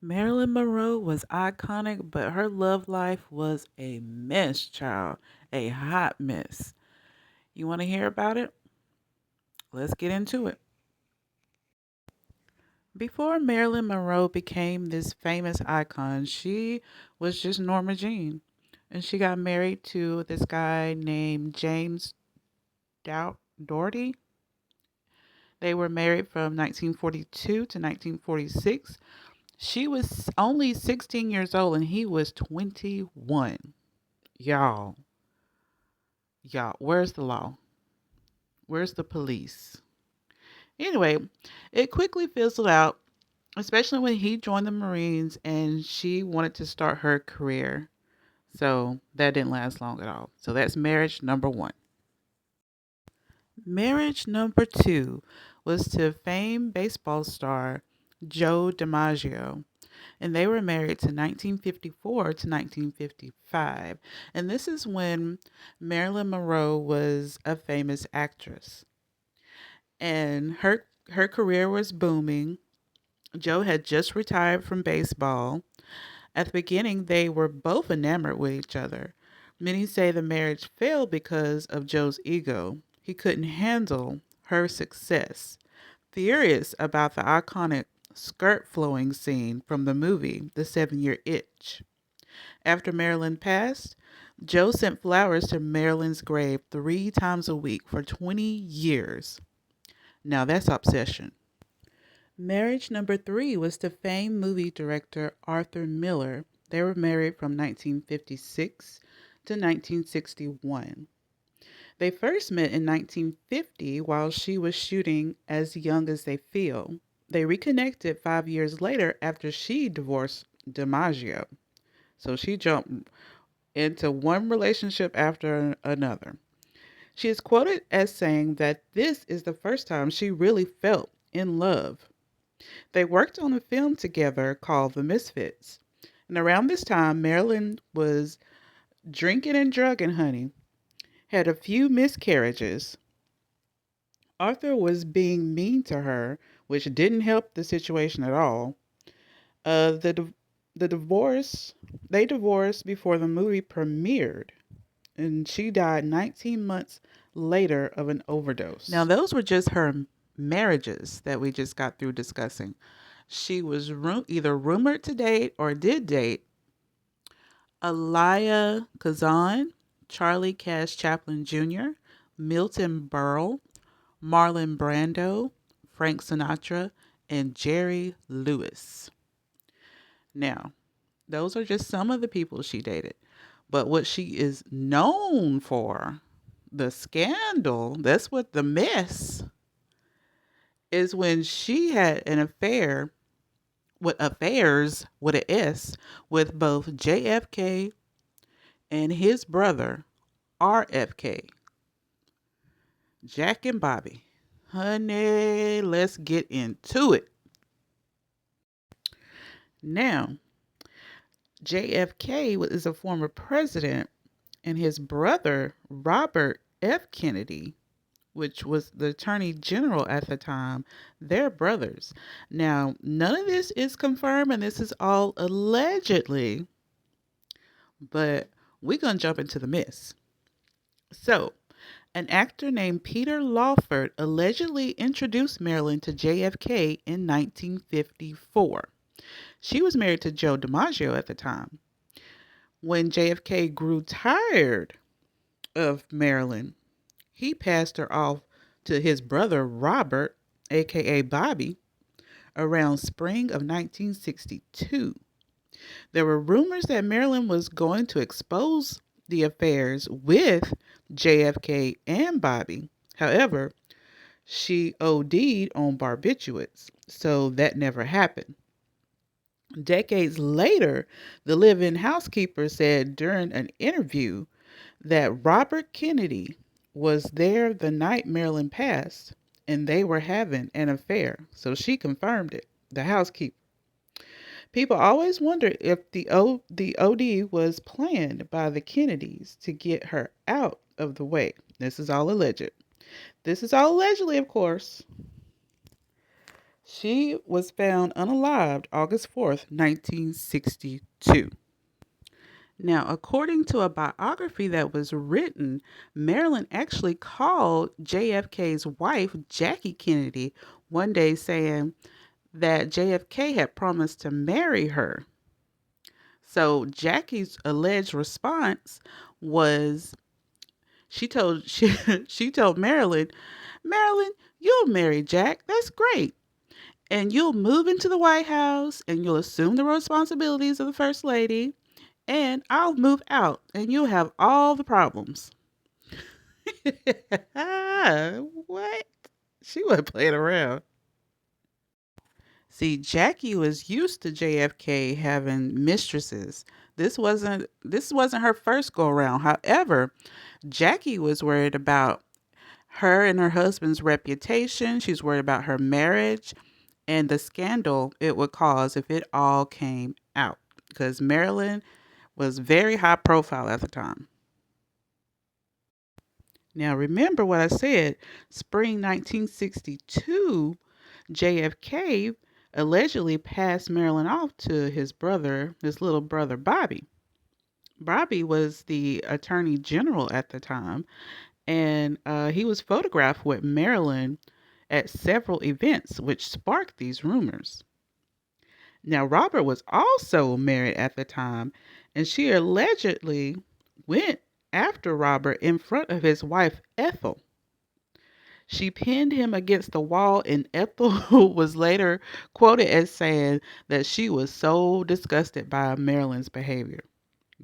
Marilyn Monroe was iconic, but her love life was a mess, child. A hot mess. You want to hear about it? Let's get into it. Before Marilyn Monroe became this famous icon, she was just Norma Jean. And she got married to this guy named James Dougherty. They were married from 1942 to 1946. She was only 16 years old and he was 21. Y'all, where's the law? Where's the police? Anyway, it quickly fizzled out, especially when he joined the Marines and she wanted to start her career. So that didn't last long at all. So that's marriage number one. Marriage number two was to famed baseball star Joe DiMaggio. And they were married to 1954 to 1955. And this is when Marilyn Monroe was a famous actress. And her career was booming. Joe had just retired from baseball. At the beginning, they were both enamored with each other. Many say the marriage failed because of Joe's ego. He couldn't handle her success. Furious about the iconic skirt flowing scene from the movie The 7 Year Itch. After Marilyn passed, Joe sent flowers to Marilyn's grave 3 times a week for 20 years. Now that's obsession. Marriage number three was to famed movie director Arthur Miller. They were married from 1956 to 1961. They first met in 1950 while she was shooting As Young as They Feel. They reconnected 5 years later after she divorced DiMaggio. So she jumped into one relationship after another. She is quoted as saying that this is the first time she really felt in love. They worked on a film together called The Misfits. And around this time, Marilyn was drinking and drugging, honey, had a few miscarriages. Arthur was being mean to her, which didn't help the situation at all. Uh, the div- the divorce they divorced before the movie premiered, and she died 19 months later of an overdose. Now, those were just her marriages that we just got through discussing. She was either rumored to date or did date Elia Kazan, Charlie Cash Chaplin Jr., Milton Berle, Marlon Brando, Frank Sinatra, and Jerry Lewis. Now, those are just some of the people she dated. But what she is known for, the scandal, that's what the mess, is when she had an affair with affairs with an S with both JFK and his brother RFK, Jack and Bobby. Honey, let's get into it. Now, JFK is a former president, and his brother, Robert F. Kennedy, which was the attorney general at the time, they're brothers. Now, none of this is confirmed, and this is all allegedly, but we're going to jump into the mess. So, an actor named Peter Lawford allegedly introduced Marilyn to JFK in 1954. She was married to Joe DiMaggio at the time. When JFK grew tired of Marilyn, he passed her off to his brother Robert, aka Bobby, around spring of 1962. There were rumors that Marilyn was going to expose the affairs with JFK and Bobby. However, she OD'd on barbiturates, so that never happened. Decades later, the live in housekeeper said during an interview that Robert Kennedy was there the night Marilyn passed and they were having an affair. So she confirmed it, the housekeeper. People always wondered if the OD was planned by the Kennedys to get her out of the way. This is all alleged. This is all allegedly, of course. She was found unalived August 4th, 1962. Now, according to a biography that was written, Marilyn actually called JFK's wife, Jackie Kennedy, one day saying that JFK had promised to marry her. So Jackie's alleged response was she told Marilyn, you'll marry Jack. That's great. And you'll move into the White House and you'll assume the responsibilities of the First Lady. And I'll move out and you'll have all the problems. What? She wasn't playing around. See, Jackie was used to JFK having mistresses. This wasn't her first go around. However, Jackie was worried about her and her husband's reputation. She's worried about her marriage and the scandal it would cause if it all came out. Because Marilyn was very high profile at the time. Now, remember what I said spring 1962, JFK allegedly passed Marilyn off to his little brother Bobby. Bobby was the attorney general at the time, and he was photographed with Marilyn at several events, which sparked these rumors. Now, Robert was also married at the time, and she allegedly went after Robert in front of his wife, Ethel. She pinned him against the wall, and Ethel was later quoted as saying that she was so disgusted by Marilyn's behavior.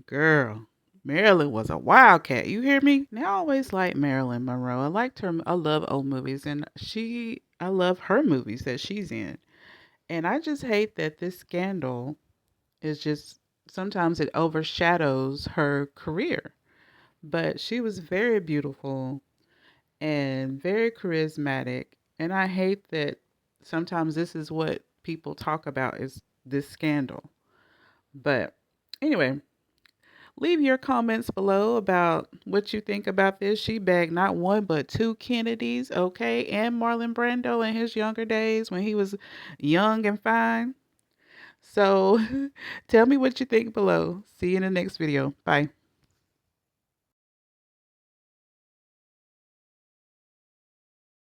Girl, Marilyn was a wildcat. You hear me? Now, I always liked Marilyn Monroe. I liked her. I love old movies, and I love her movies that she's in. And I just hate that this scandal is just sometimes it overshadows her career. But she was very beautiful and very charismatic. And I hate that sometimes this is what people talk about is this scandal. But anyway, leave your comments below about what you think about this. She bagged not one but two Kennedys, okay, and Marlon Brando in his younger days when he was young and fine. So tell me what you think below. See you in the next video. Bye.